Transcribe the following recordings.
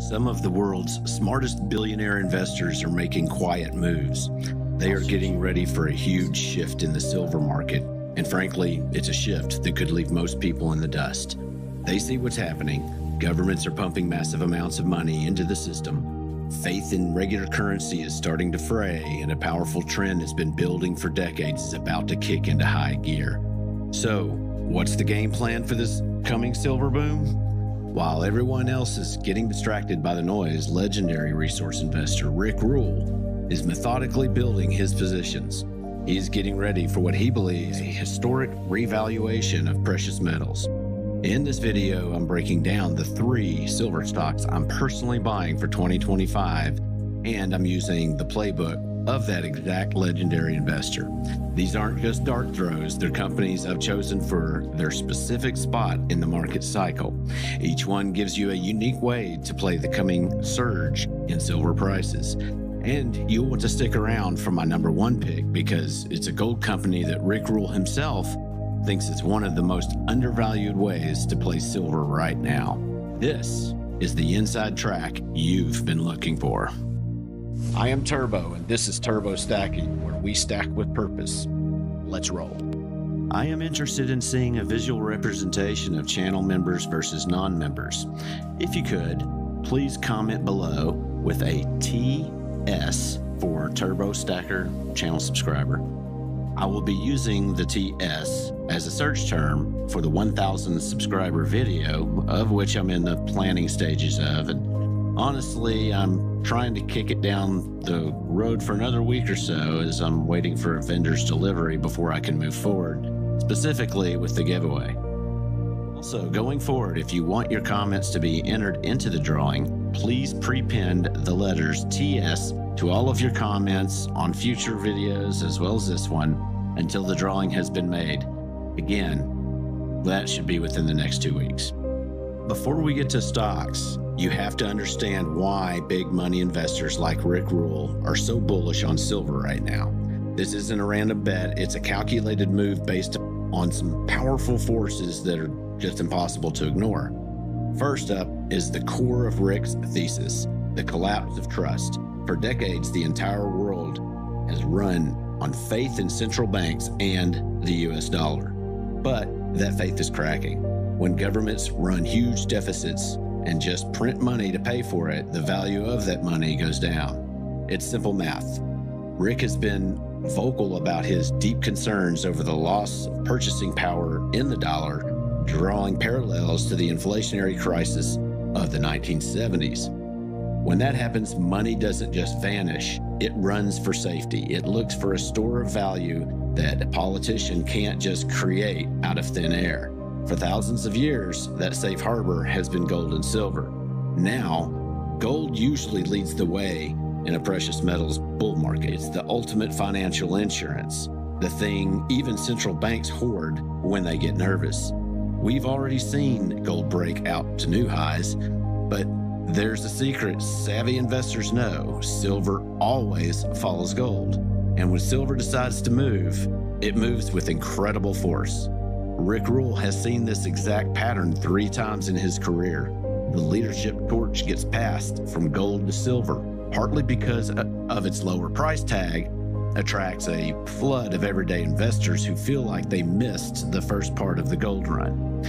Some of the world's smartest billionaire investors are making quiet moves. They are getting ready for a huge shift in the silver market, and frankly, it's a shift that could leave most people in the dust. They see what's happening. Governments are pumping massive amounts of money into the system. Faith in regular currency is starting to fray, and a powerful trend has been building for decades is about to kick into high gear. So, what's the game plan for this coming silver boom? While everyone else is getting distracted by the noise, legendary resource investor Rick Rule is methodically building his positions. He's getting ready for what he believes a historic revaluation of precious metals. In this video, I'm breaking down the 3 silver stocks I'm personally buying for 2025, and I'm using the playbook of that exact legendary investor. These aren't just dart throws, they're companies I've chosen for their specific spot in the market cycle. Each one gives you a unique way to play the coming surge in silver prices. And you'll want to stick around for my number 1 pick because it's a gold company that Rick Rule himself thinks is one of the most undervalued ways to play silver right now. This is the inside track you've been looking for. I am Turbo, and this is Turbo Stacking, where we stack with purpose. Let's roll. I am interested in seeing a visual representation of channel members versus non-members. If you could, please comment below with a TS for Turbo Stacker channel subscriber. I will be using the TS as a search term for the 1,000 subscriber video, of which I'm in the planning stages of. And honestly, I'm trying to kick it down the road for another week or so as I'm waiting for a vendor's delivery before I can move forward, specifically with the giveaway. Also, going forward, if you want your comments to be entered into the drawing, please pre-pin the letters TS to all of your comments on future videos as well as this one until the drawing has been made. Again, that should be within the next 2 weeks. Before we get to stocks, you have to understand why big money investors like Rick Rule are so bullish on silver right now. This isn't a random bet, it's a calculated move based on some powerful forces that are just impossible to ignore. First up is the core of Rick's thesis, the collapse of trust. For decades, the entire world has run on faith in central banks and the US dollar. But that faith is cracking. When governments run huge deficits and just print money to pay for it, the value of that money goes down. It's simple math. Rick has been vocal about his deep concerns over the loss of purchasing power in the dollar, drawing parallels to the inflationary crisis of the 1970s. When that happens, money doesn't just vanish, it runs for safety. It looks for a store of value that a politician can't just create out of thin air. For thousands of years, that safe harbor has been gold and silver. Now, gold usually leads the way in a precious metals bull market. It's the ultimate financial insurance, the thing even central banks hoard when they get nervous. We've already seen gold break out to new highs, but there's a secret savvy investors know: silver always follows gold. And when silver decides to move, it moves with incredible force. Rick Rule has seen this exact pattern 3 times in his career. The leadership torch gets passed from gold to silver, partly because of its lower price tag, attracts a flood of everyday investors who feel like they missed the first part of the gold run.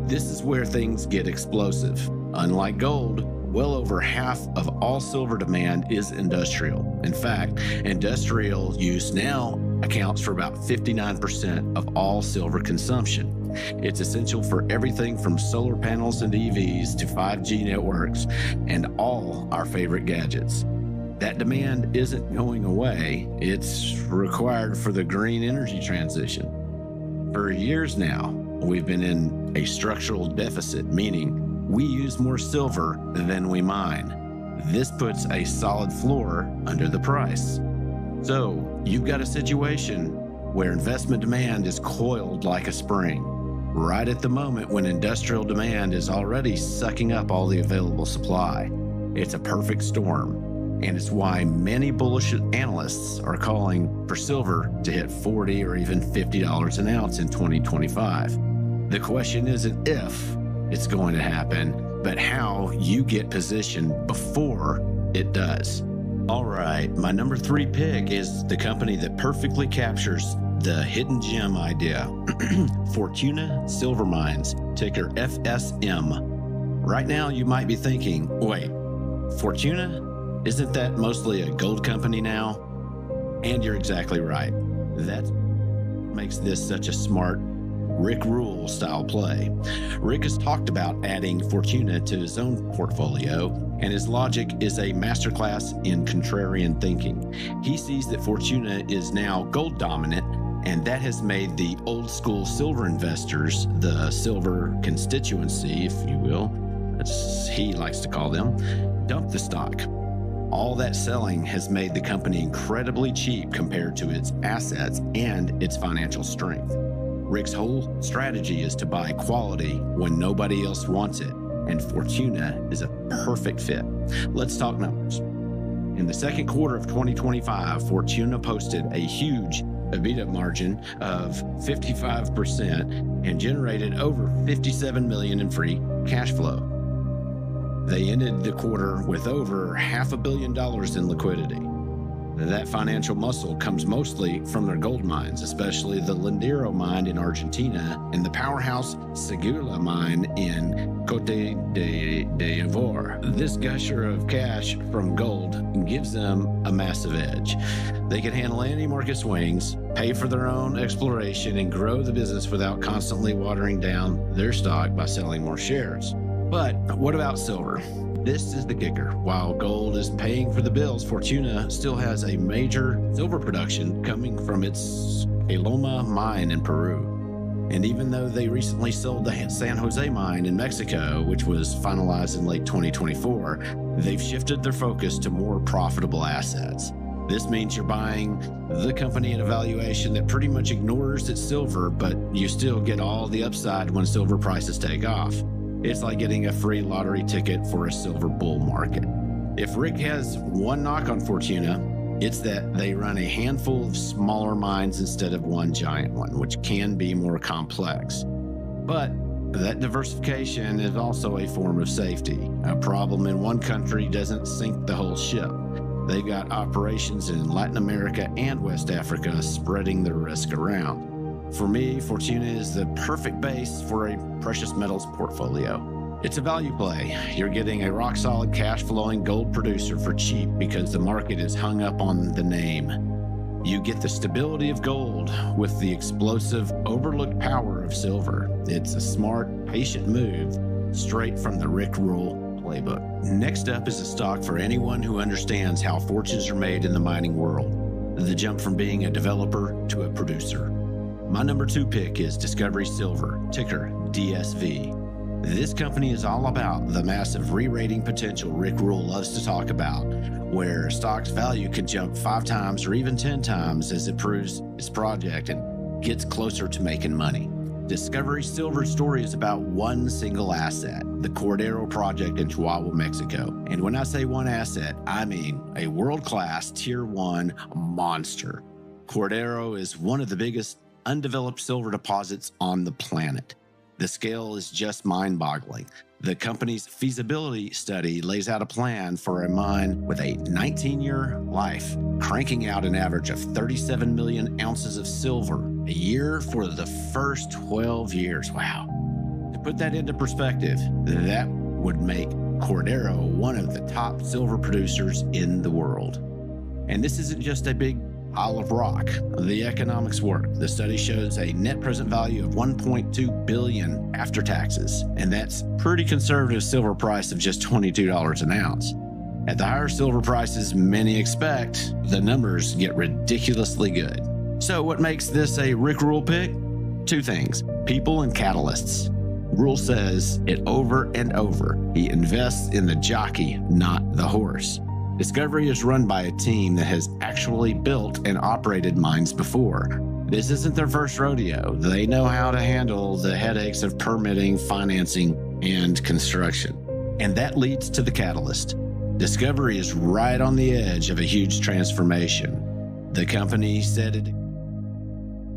This is where things get explosive. Unlike gold, well over half of all silver demand is industrial. In fact, industrial use now accounts for about 59% of all silver consumption. It's essential for everything from solar panels and EVs to 5G networks and all our favorite gadgets. That demand isn't going away, it's required for the green energy transition. For years now, we've been in a structural deficit, meaning we use more silver than we mine. This puts a solid floor under the price. So you've got a situation where investment demand is coiled like a spring, right at the moment when industrial demand is already sucking up all the available supply. It's a perfect storm, and it's why many bullish analysts are calling for silver to hit $40 or even $50 an ounce in 2025. The question isn't if it's going to happen, but how you get positioned before it does. All right, my number 3 pick is the company that perfectly captures the hidden gem idea. Fortuna Silver Mines, ticker FSM. Right now, you might be thinking, wait, Fortuna? Isn't that mostly a gold company now? And you're exactly right. That makes this such a smart Rick Rule style play. Rick has talked about adding Fortuna to his own portfolio, and his logic is a masterclass in contrarian thinking. He sees that Fortuna is now gold dominant, and that has made the old school silver investors, the silver constituency, if you will, as he likes to call them, dump the stock. All that selling has made the company incredibly cheap compared to its assets and its financial strength. Rick's whole strategy is to buy quality when nobody else wants it, and Fortuna is a perfect fit. Let's talk numbers. In the second quarter of 2025, Fortuna posted a huge EBITDA margin of 55% and generated over $57 million in free cash flow. They ended the quarter with over $500 million in liquidity. That financial muscle comes mostly from their gold mines, especially the Lindero mine in Argentina and the powerhouse Séguéla mine in Côte d'Ivoire. This gusher of cash from gold gives them a massive edge. They can handle any market swings, pay for their own exploration, and grow the business without constantly watering down their stock by selling more shares. But what about silver? This is the kicker. While gold is paying for the bills, Fortuna still has a major silver production coming from its Paloma mine in Peru. And even though they recently sold the San Jose mine in Mexico, which was finalized in late 2024, they've shifted their focus to more profitable assets. This means you're buying the company at a valuation that pretty much ignores its silver, but you still get all the upside when silver prices take off. It's like getting a free lottery ticket for a silver bull market. If Rick has one knock on Fortuna, it's that they run a handful of smaller mines instead of one giant one, which can be more complex. But that diversification is also a form of safety. A problem in one country doesn't sink the whole ship. They've got operations in Latin America and West Africa, spreading the risk around. For me, Fortuna is the perfect base for a precious metals portfolio. It's a value play. You're getting a rock-solid, cash-flowing gold producer for cheap because the market is hung up on the name. You get the stability of gold with the explosive, overlooked power of silver. It's a smart, patient move straight from the Rick Rule playbook. Next up is a stock for anyone who understands how fortunes are made in the mining world. The jump from being a developer to a producer. My number 2 pick is Discovery Silver, ticker DSV. This company is all about the massive re-rating potential Rick Rule loves to talk about, where stock's value could jump 5 times or even 10 times as it proves its project and gets closer to making money. Discovery Silver's story is about one single asset, the Cordero project in Chihuahua, Mexico. And when I say one asset, I mean a world-class Tier 1 monster. Cordero is one of the biggest undeveloped silver deposits on the planet. The scale is just mind-boggling. The company's feasibility study lays out a plan for a mine with a 19-year life, cranking out an average of 37 million ounces of silver a year for the first 12 years. Wow. To put that into perspective, that would make Cordero one of the top silver producers in the world. And this isn't just a big pile of rock. The economics work. The study shows a net present value of $1.2 billion after taxes, and that's pretty conservative silver price of just $22 an ounce. At the higher silver prices many expect, the numbers get ridiculously good. So what makes this a Rick Rule pick? 2 things, people and catalysts. Rule says it over and over. He invests in the jockey, not the horse. Discovery is run by a team that has actually built and operated mines before. This isn't their first rodeo. They know how to handle the headaches of permitting, financing, and construction. And that leads to the catalyst. Discovery is right on the edge of a huge transformation. The company said it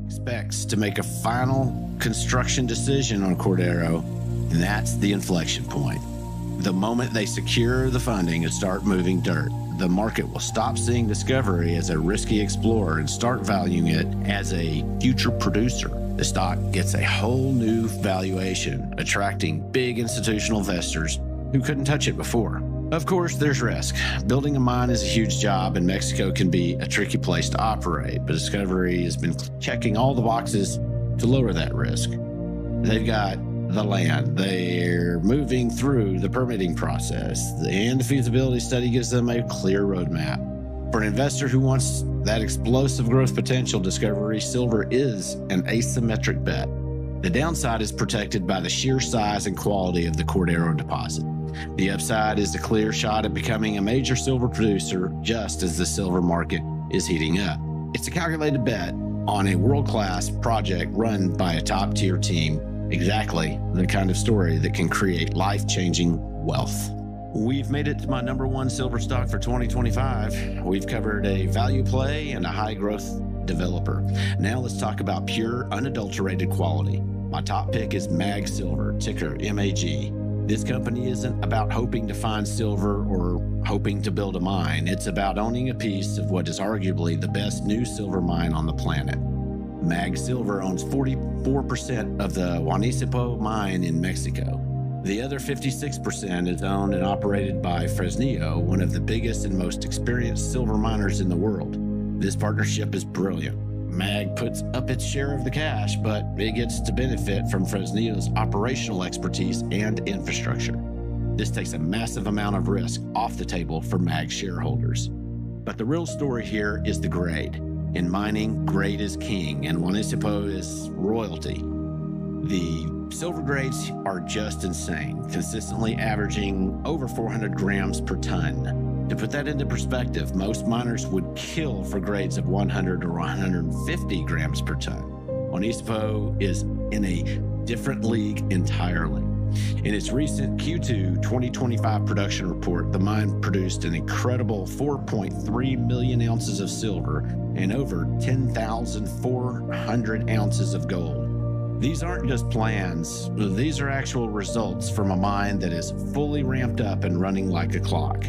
expects to make a final construction decision on Cordero, and that's the inflection point. The moment they secure the funding and start moving dirt, the market will stop seeing Discovery as a risky explorer and start valuing it as a future producer. The stock gets a whole new valuation, attracting big institutional investors who couldn't touch it before. Of course, there's risk. Building a mine is a huge job, and Mexico can be a tricky place to operate, but Discovery has been checking all the boxes to lower that risk. They've got the land, they're moving through the permitting process, and the feasibility study gives them a clear roadmap. For an investor who wants that explosive growth potential, Discovery Silver is an asymmetric bet. The downside is protected by the sheer size and quality of the Cordero deposit. The upside is a clear shot at becoming a major silver producer just as the silver market is heating up. It's a calculated bet on a world-class project run by a top-tier team. Exactly the kind of story that can create life-changing wealth. We've made it to my number one silver stock for 2025. We've covered a value play and a high-growth developer. Now let's talk about pure, unadulterated quality. My top pick is MAG Silver, ticker MAG. This company isn't about hoping to find silver or hoping to build a mine. It's about owning a piece of what is arguably the best new silver mine on the planet. MAG Silver owns 44% of the Juanicipio mine in Mexico. The other 56% is owned and operated by Fresnillo, one of the biggest and most experienced silver miners in the world. This partnership is brilliant. MAG puts up its share of the cash, but it gets to benefit from Fresnillo's operational expertise and infrastructure. This takes a massive amount of risk off the table for MAG shareholders. But the real story here is the grade. In mining, grade is king, and Juanicipio is royalty. The silver grades are just insane, consistently averaging over 400 grams per ton. To put that into perspective, most miners would kill for grades of 100 or 150 grams per ton. Juanicipio is in a different league entirely. In its recent Q2 2025 production report, the mine produced an incredible 4.3 million ounces of silver and over 10,400 ounces of gold. These aren't just plans, these are actual results from a mine that is fully ramped up and running like a clock.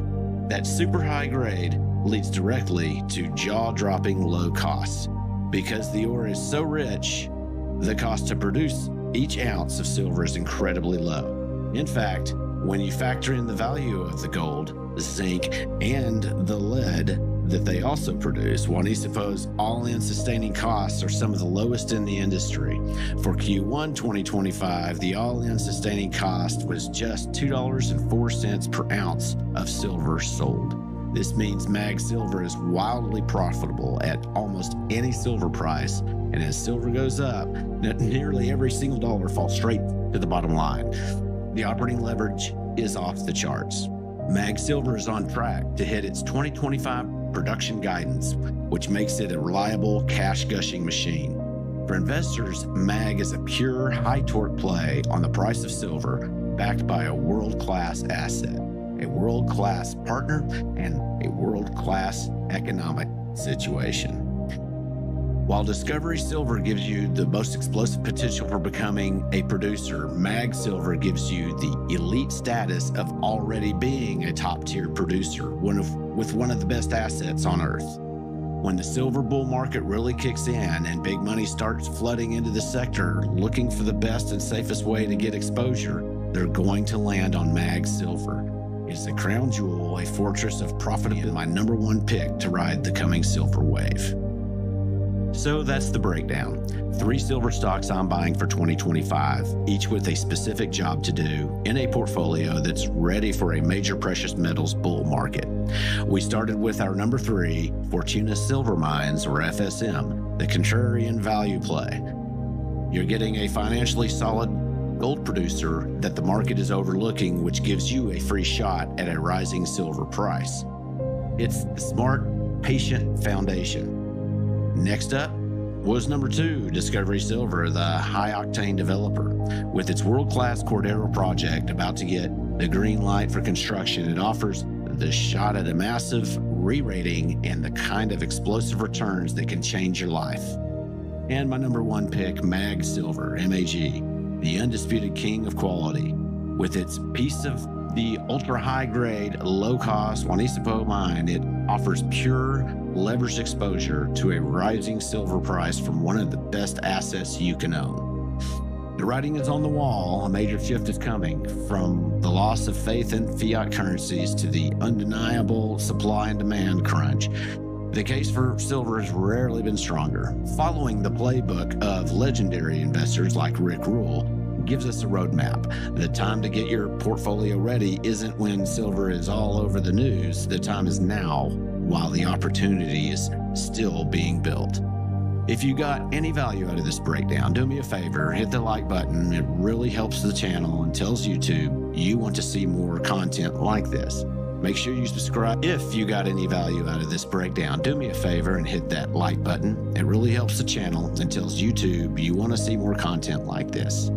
That super high grade leads directly to jaw-dropping low costs. Because the ore is so rich, the cost to produce each ounce of silver is incredibly low. In fact, when you factor in the value of the gold, the zinc, and the lead that they also produce, Juanicipio's all-in sustaining costs are some of the lowest in the industry. For Q1 2025, the all-in sustaining cost was just $2.04 per ounce of silver sold. This means MAG Silver is wildly profitable at almost any silver price, and as silver goes up, nearly every single dollar falls straight to the bottom line. The operating leverage is off the charts. MAG Silver is on track to hit its 2025 production guidance, which makes it a reliable cash-gushing machine. For investors, MAG is a pure high-torque play on the price of silver, backed by a world-class asset, a world-class partner, and a world-class economic situation. While Discovery Silver gives you the most explosive potential for becoming a producer, MAG Silver gives you the elite status of already being a top-tier producer, with one of the best assets on Earth. When the silver bull market really kicks in and big money starts flooding into the sector, looking for the best and safest way to get exposure, they're going to land on MAG Silver. It's a crown jewel, a fortress of profit, and my number one pick to ride the coming silver wave. So that's the breakdown. 3 silver stocks I'm buying for 2025, each with a specific job to do in a portfolio that's ready for a major precious metals bull market. We started with our number 3, Fortuna Silver Mines, or FSM, the contrarian value play. You're getting a financially solid gold producer that the market is overlooking, which gives you a free shot at a rising silver price. It's the smart, patient foundation. Next up was number 2, Discovery Silver, the high-octane developer. With its world-class Cordero project about to get the green light for construction, it offers the shot at a massive re-rating and the kind of explosive returns that can change your life. And my number 1 pick, MAG Silver, MAG, the undisputed king of quality. With its piece of The ultra high grade, low cost Juanicipio mine, it offers pure leveraged exposure to a rising silver price from one of the best assets you can own. The writing is on the wall. A major shift is coming from the loss of faith in fiat currencies to the undeniable supply and demand crunch. The case for silver has rarely been stronger. Following the playbook of legendary investors like Rick Rule gives us a roadmap. The time to get your portfolio ready isn't when silver is all over the news. The time is now, while the opportunity is still being built. If you got any value out of this breakdown, do me a favor, hit the like button. It really helps the channel and tells YouTube you want to see more content like this. Make sure you subscribe. If you got any value out of this breakdown, do me a favor and hit that like button. It really helps the channel and tells YouTube you want to see more content like this.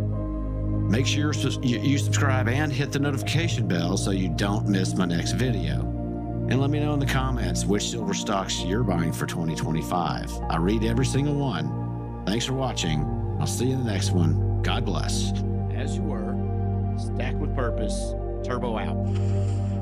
Make sure you subscribe and hit the notification bell so you don't miss my next video. And let me know in the comments which silver stocks you're buying for 2025. I read every single one. Thanks for watching. I'll see you in the next one. God bless. As you were, stack with purpose. Turbo out.